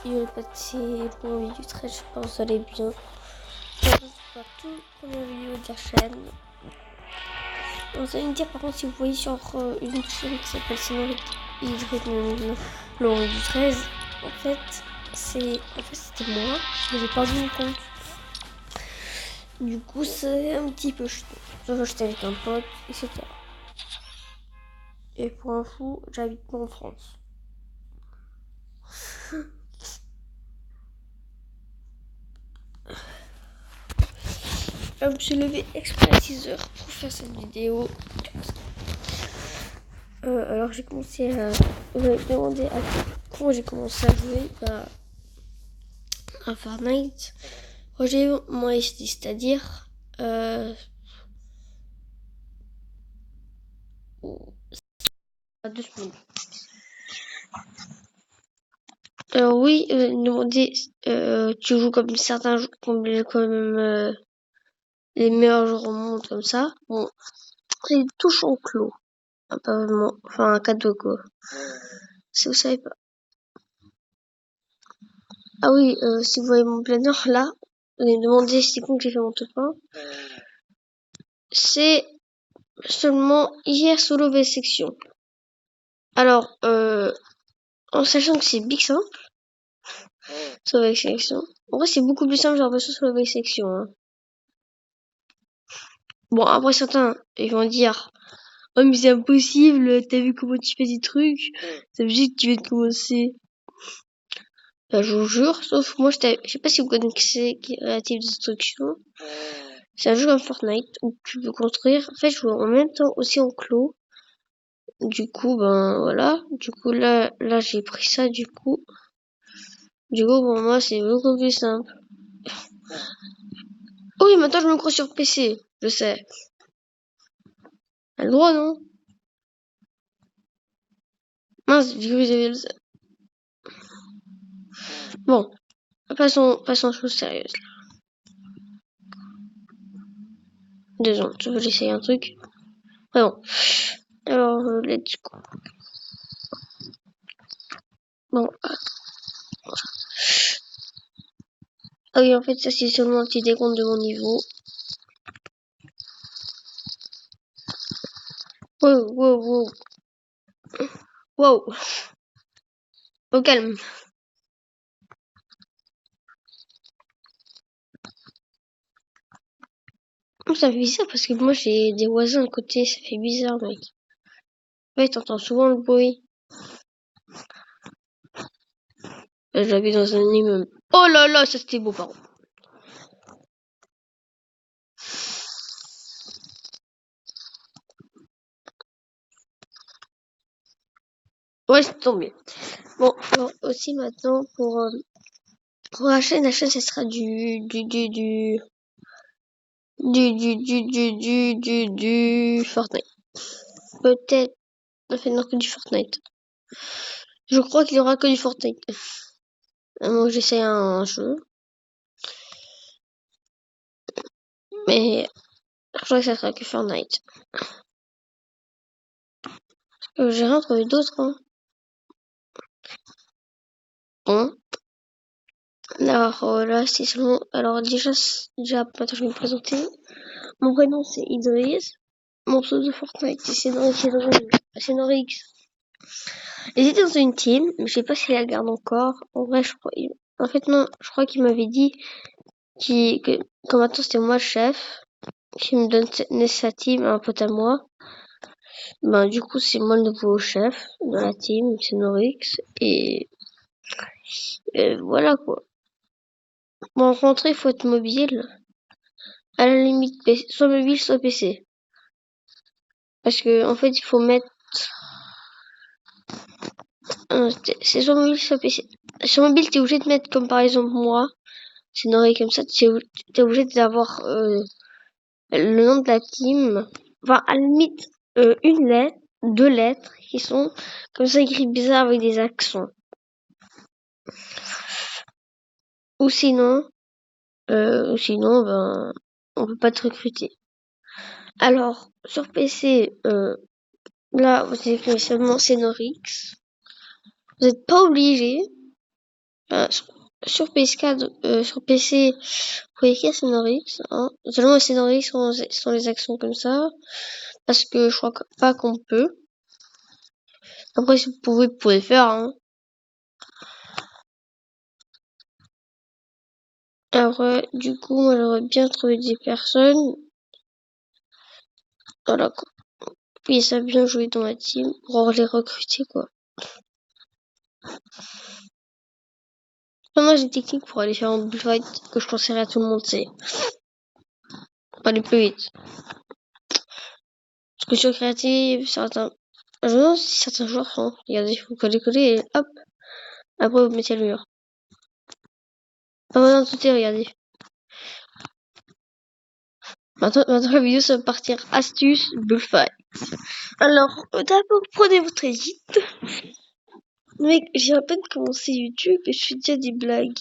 C'est pour une vidéo très, je pense, vous allez bien. C'est pas toute première vidéo de la chaîne. Vous allez me dire par contre si vous voyez sur une chaîne qui s'appelle Scénario Laurent du 13. En fait, c'était moi, mais j'ai perdu mon compte. Du coup, c'est un petit peu chiant. J'étais avec un pote, etc. Et pour info, j'habite pas en France. Je me suis levé exprès à 6h pour faire cette vidéo. Alors j'ai commencé à... Vous m'avez demandé à quand j'ai commencé à jouer à Fortnite. J'ai mon SD, c'est-à-dire... à 2 secondes. Alors oui, demandez, tu joues comme certains comme les meilleurs joueurs au monde comme ça. Bon, c'est une touche en clos. Pas vraiment, enfin un cadeau quoi. Si vous savez pas. Ah oui, si vous voyez mon planner là, vous allez me demander c'est quand que j'ai fait mon top 1. C'est seulement hier solo V section. Alors, en sachant que c'est big simple, solo V section. En vrai, c'est beaucoup plus simple, j'ai l'impression, solo V section. Hein. Bon, après certains, ils vont dire, oh mais c'est impossible, t'as vu comment tu fais des trucs, ça veut dire que tu viens de commencer. Bah, je vous jure, sauf moi, je sais pas si vous connaissez Creative Destruction. C'est un jeu comme Fortnite où tu peux construire, en fait, je joue en même temps aussi en clos. Du coup, ben voilà. Du coup, là j'ai pris ça. Du coup, pour moi, c'est beaucoup plus simple. Oh oui, maintenant je me crois sur PC. Je sais. T'as le droit, non? Mince, du coup, j'avais le... Bon, passons aux choses sérieuses. Désolé, je veux essayer un truc. Ouais, bon. Alors, let's go. Bon. Ah oui, en fait, ça c'est seulement un petit décompte de mon niveau. Wow. Wow. Au calme. Ça fait bizarre parce que moi j'ai des voisins à côté, ça fait bizarre, mec. Ouais, t'entends souvent le bruit. J'habite dans un immeuble. Oh là là, ça c'était beau, par contre. Ouais, c'est tombé. Bon, alors aussi maintenant pour la chaîne ça sera du Fortnite. Peut-être, enfin non que du Fortnite. Je crois qu'il y aura que du Fortnite. Moi j'essaie un jeu. Mais je crois que ça sera que Fortnite. J'ai rien trouvé d'autre, hein. Bon. Alors là, c'est seulement... Alors déjà, maintenant je vais me présenter. Mon prénom c'est Idriss. Mon pseudo de Fortnite c'est Scénorix. J'étais dans une team, mais je sais pas si elle la garde encore. En vrai, en fait non, je crois qu'il m'avait dit que quand maintenant c'était moi le chef, qui me donne sa team à un pote à moi. Ben du coup c'est moi le nouveau chef de la team, c'est Norix et voilà quoi. Pour rentrer, il faut être mobile. À la limite, soit mobile, soit PC. Parce que en fait, il faut mettre c'est soit mobile, soit PC. Sur mobile, t'es obligé de mettre comme par exemple moi, c'est une oreille comme ça, t'es obligé d'avoir le nom de la team. Enfin, à la limite, une lettre, 2 lettres qui sont comme ça écrites bizarre avec des accents. Ou sinon, ben, on peut pas te recruter. Alors, sur PC, là, vous écrivez seulement Scénorix. Vous n'êtes pas obligé. Enfin, sur PS4, sur PC, faut écrire Scénarix, hein. Seulement Scénarix sans les accents comme ça. Parce que je crois pas qu'on peut. Après, si vous pouvez le faire, hein. Après, du coup, moi, j'aurais bien trouvé des personnes. Voilà, quoi. Puis ça a bien joué dans la team pour les recruter, quoi. Moi, j'ai une technique pour aller faire un bullfight que je conseillerais à tout le monde, c'est pas aller plus vite. Parce que sur créative, certains, je me demande si certains joueurs font, regardez, il faut coller et hop, après vous mettez le mur. Ah maintenant tout est regardez. Maintenant la vidéo ça va partir astuce bullfight. Alors, d'abord prenez votre edit. Mec, j'ai à peine commencé YouTube et je fais déjà des blagues.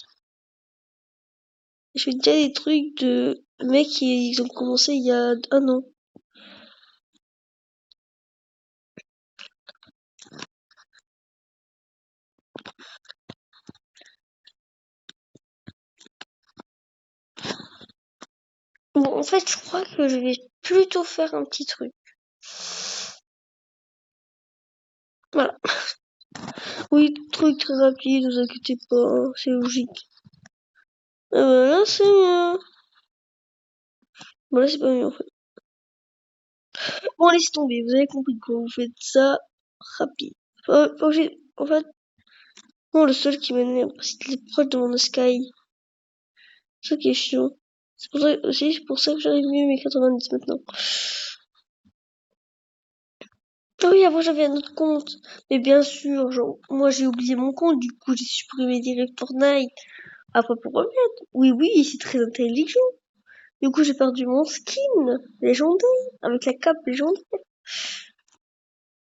Je fais déjà des trucs de mecs ils ont commencé il y a un an. Bon, en fait, je crois que je vais plutôt faire un petit truc. Voilà. Oui, truc très rapide, vous inquiétez pas, hein, c'est logique. Ah bah là, c'est mieux. Bon, là, c'est pas mieux, en fait. Bon, laisse tomber, vous avez compris quand vous faites ça rapide. En fait, bon, le seul qui m'énerve, c'est qu'il est proche de mon Sky. C'est ça qui est chiant. C'est pour ça que j'arrive mieux mes 90 maintenant. Ah oui, avant j'avais un autre compte. Mais bien sûr, genre, moi j'ai oublié mon compte, du coup j'ai supprimé direct Fortnite. Après pour remettre. Oui, oui, c'est très intelligent. Du coup j'ai perdu mon skin légendaire, avec la cape légendaire.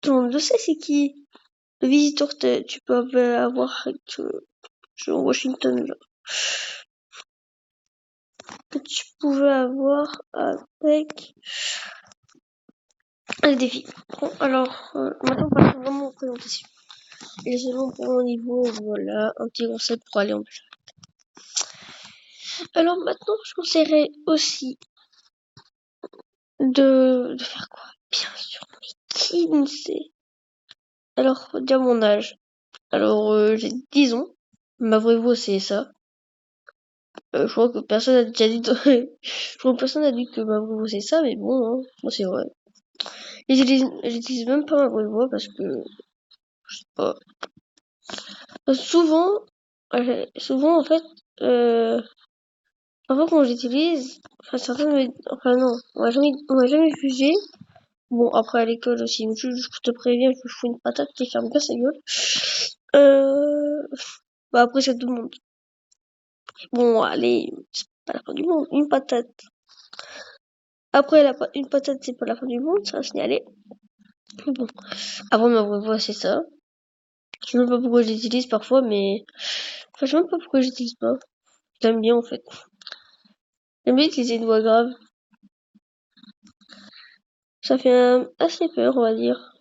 Tout le monde le sait, c'est qui? Le visiteur, tu peux avoir sur Washington, là. Que tu pouvais avoir avec un défi. Bon, alors, maintenant passons vraiment aux présentations. Et selon pour mon niveau, voilà, un petit concept pour aller en plus. Alors maintenant, je conseillerais aussi de faire quoi? Bien sûr, mais qui ne sait? Alors, faut dire mon âge. Alors, j'ai 10 ans. Ma vraie voix, c'est ça. Je crois que personne n'a déjà dit, je crois que personne n'a dit que ma vraie voix, c'est ça, mais bon, hein, moi, c'est vrai. Et j'utilise même pas ma vraie voix parce que, je sais pas. Souvent, souvent, en fait, parfois quand j'utilise, enfin, enfin non, on m'a jamais jugé. Bon, après à l'école aussi, je te préviens que je fous une patate qui ferme bien sa gueule. Bah après c'est tout le monde. Bon, allez, c'est pas la fin du monde, une patate. Après, une patate, c'est pas la fin du monde, ça a signalé. Bon, après ma vraie voix, c'est ça. Je sais même pas pourquoi je l'utilise parfois, mais... Enfin, je sais même pas pourquoi j'utilise pas. J'aime bien, en fait. J'aime bien utiliser une voix grave. Ça fait assez peur, on va dire.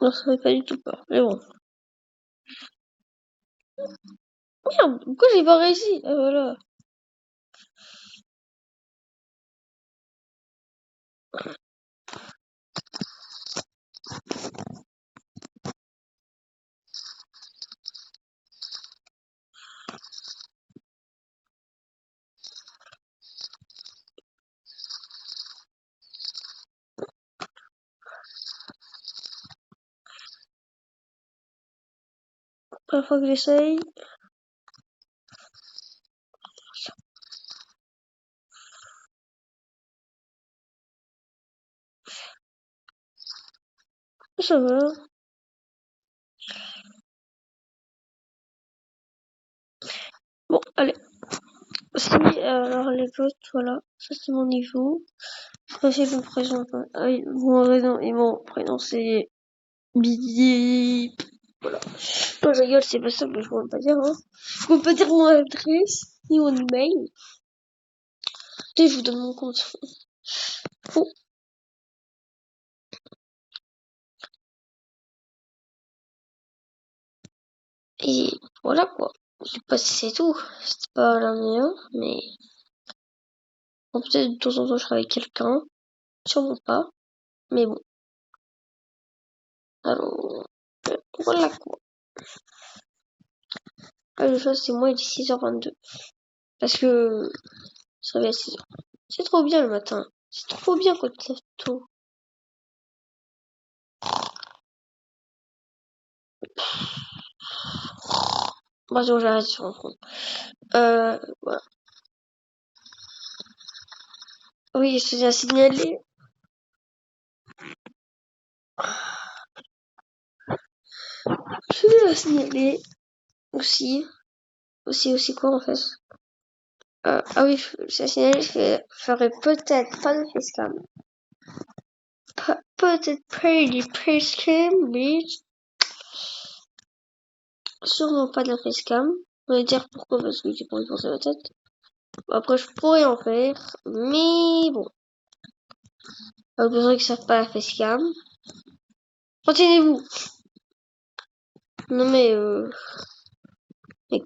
Non, ça fait pas du tout peur, mais bon. Merde, pourquoi j'ai pas réussi? Ah, voilà. Première fois que j'essaye. Ça va. Bon, allez. Si, alors les potes, voilà. Ça, c'est mon niveau. Après, je me présente. Ah, oui, mon prénom, c'est Bidi. Voilà. Quand je rigole, c'est pas ça que je peux pas dire, hein. Je peux pas dire mon adresse, ni mon email. Et je vous donne mon compte. Bon. Et voilà quoi. Je sais pas si c'est tout. C'était pas la meilleure, mais bon, peut-être de temps en temps je serai avec quelqu'un. Sûrement pas. Mais bon. Alors, voilà quoi. Ah, le choix c'est moi il est 6h22. Parce que je se réveille à 6h. C'est trop bien le matin. C'est trop bien quand tu te lèves tôt. Bon, j'arrête sur un compte. Voilà. Oui, je tiens à signaler. Je tiens à signaler aussi. Aussi quoi en fait? Ah oui, je tiens à signaler, je ferai peut-être pas de facecam. Peut-être pas des facecam, mais sûrement pas de la facecam. On va dire pourquoi, parce que j'ai pas envie de penser à la tête. Après, je pourrais en faire, mais bon. Pas besoin qu'ils savent pas la facecam. Retiennez-vous. Non mais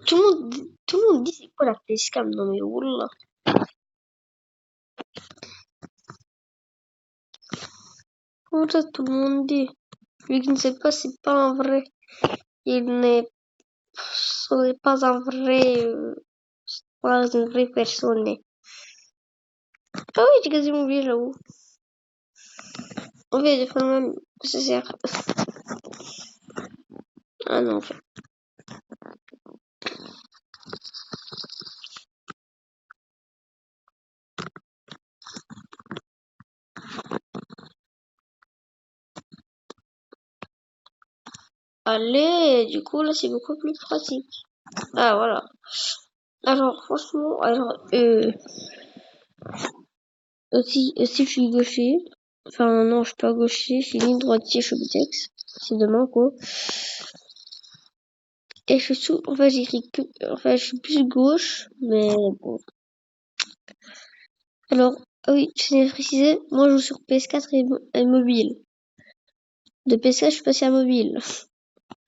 tout le monde dit c'est quoi la facecam? Non mais oula. Comment ça tout le monde dit? Lui qui ne sait pas, c'est pas un vrai. Ce n'est pas un vrai, pas une vraie personne. Ah oui, j'ai quasiment oublié, j'avoue. En fait, des fois même, ça sert. Ah non, en fait. Allez, du coup, là, c'est beaucoup plus pratique. Ah, voilà. Alors, franchement, aussi, je suis gaucher. Enfin, non, je suis pas gaucher, je suis ni droitier, je suis ambidextre. C'est demain, quoi. Et je suis enfin, j'écris que, enfin, je suis plus gauche, mais bon. Alors, ah oui, je tiens à préciser, moi, je joue sur PS4 et mobile. De PS4, je suis passé à mobile.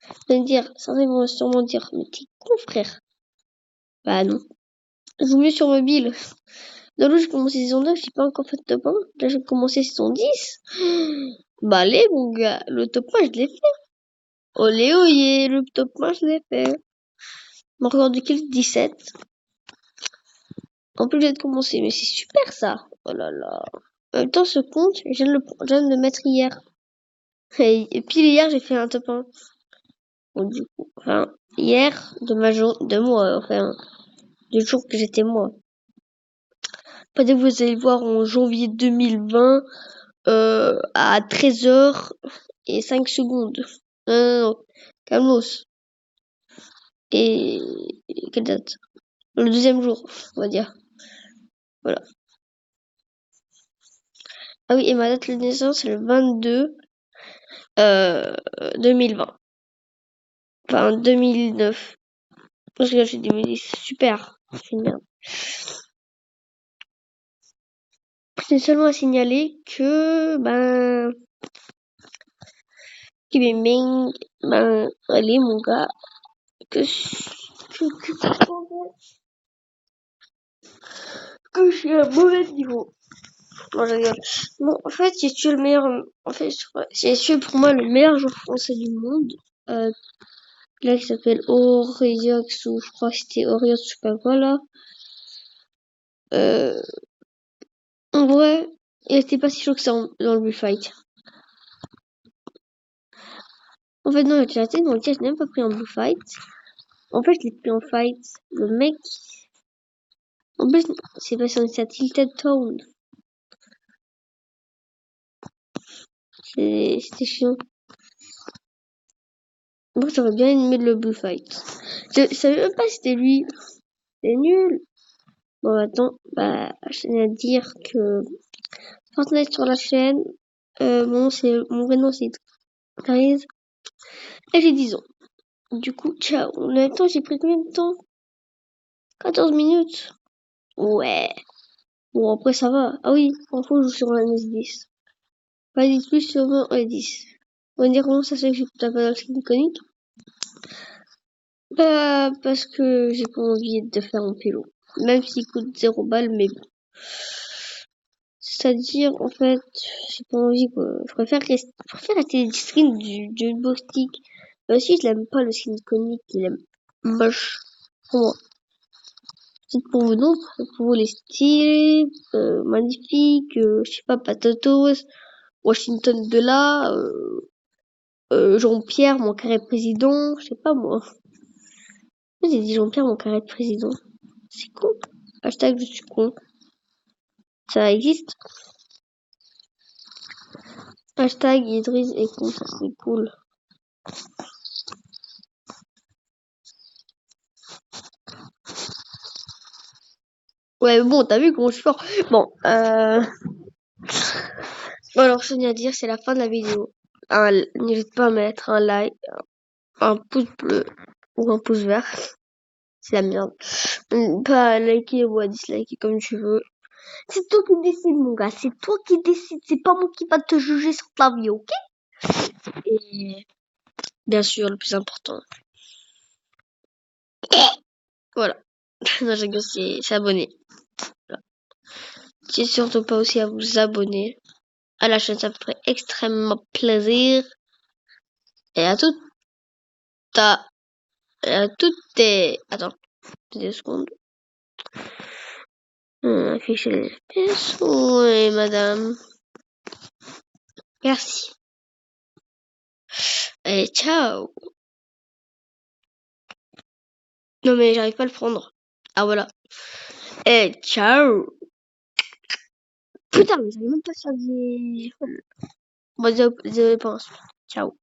Vous allez dire, certains vont sûrement dire, mais t'es con, frère. Bah non. Je joue mieux sur mobile. Dans l'autre, j'ai commencé saison 9, j'ai pas encore fait le top 1. Là, j'ai commencé saison 10. Bah allez, mon gars, le top 1, je l'ai fait. Olé, oyé, le top 1, je l'ai fait. Mon record de kill, 17. En plus, j'ai commencé, mais c'est super, ça. Oh là là. En même temps, ce compte, je viens de le mettre hier. Et puis hier, j'ai fait un top 1. Bon, du coup, enfin, hier, de moi, enfin, du jour que j'étais moi. Pas dès que vous allez le voir en janvier 2020, à 13h et 5 secondes. Non, calmos. Et quelle date? Le deuxième jour, on va dire. Voilà. Ah oui, et ma date de naissance, c'est le 22 2020. Enfin, 2009. Parce que j'ai 2010. Super. C'est une merde. C'est seulement à signaler que, allez, mon gars, que je suis à mauvais niveau. Non, je rigole. Bon, en fait, j'ai tué le meilleur, en fait, j'ai tué pour moi le meilleur joueur français du monde. Là, qui s'appelle Oriox, ou je crois que c'était Oriox, je sais pas quoi, là. En vrai, il était pas si chaud que ça dans le bullfight. En fait, non, j'ai raté, donc je n'ai même pas pris en bullfight. En fait, je l'ai pris en fight. Le mec, en plus, c'est passé en sa Tilted Town. C'était chiant. Moi, j'aurais bien aimé le bullfight. Je savais même pas si c'était lui. C'est nul. Bon, attends, je tiens à dire que Fortnite sur la chaîne, mon vrai nom c'est Grise. Et j'ai 10 ans. Du coup, ciao. En même temps, j'ai pris combien de temps? 14 minutes. Ouais. Bon, après, ça va. Ah oui, en fait, je joue sur la NS10. Pas 10 plus sur la 10. On va dire comment ça se fait que j'écoute pas dans le script iconique. Bah, parce que j'ai pas envie de faire mon pélo. Même s'il coûte 0 balles, mais bon. C'est-à-dire, en fait, j'ai pas envie, quoi. Je préfère rester des skins du beau stick. Mais aussi, je l'aime pas, le skin iconique, il est moche. Pour moi. C'est pour vous, non? Pour vous, les styles, magnifiques, je sais pas, Patatos, Washington de là, Jean-Pierre, mon carré président, je sais pas, moi. J'ai dit Jean-Pierre, mon carré de président. C'est con. Hashtag je suis con. Ça existe. Hashtag Idriss est con, ça c'est cool. Ouais, bon, t'as vu comment je suis fort. Bon, bon, alors, je tiens à dire, c'est la fin de la vidéo. N'hésite pas à mettre un like, un pouce bleu ou un pouce vert. C'est la merde. Pas à liker ou à disliker comme tu veux. C'est toi qui décides, mon gars. C'est toi qui décides. C'est pas moi qui va te juger sur ta vie, ok? Et bien sûr, le plus important. Voilà. Non, je rigole, c'est s'abonner. Voilà. N'hésitez surtout pas aussi à vous abonner à la chaîne, ça me ferait extrêmement plaisir. Et à tout, à toutes tes, attends, 2 secondes. Afficher les espèces. Oui, madame. Merci. Et ciao. Non, mais j'arrive pas à le prendre. Ah, voilà. Et ciao. Putain, mais j'arrive même pas à faire des... Bon, désolé pour l'instant. Ciao.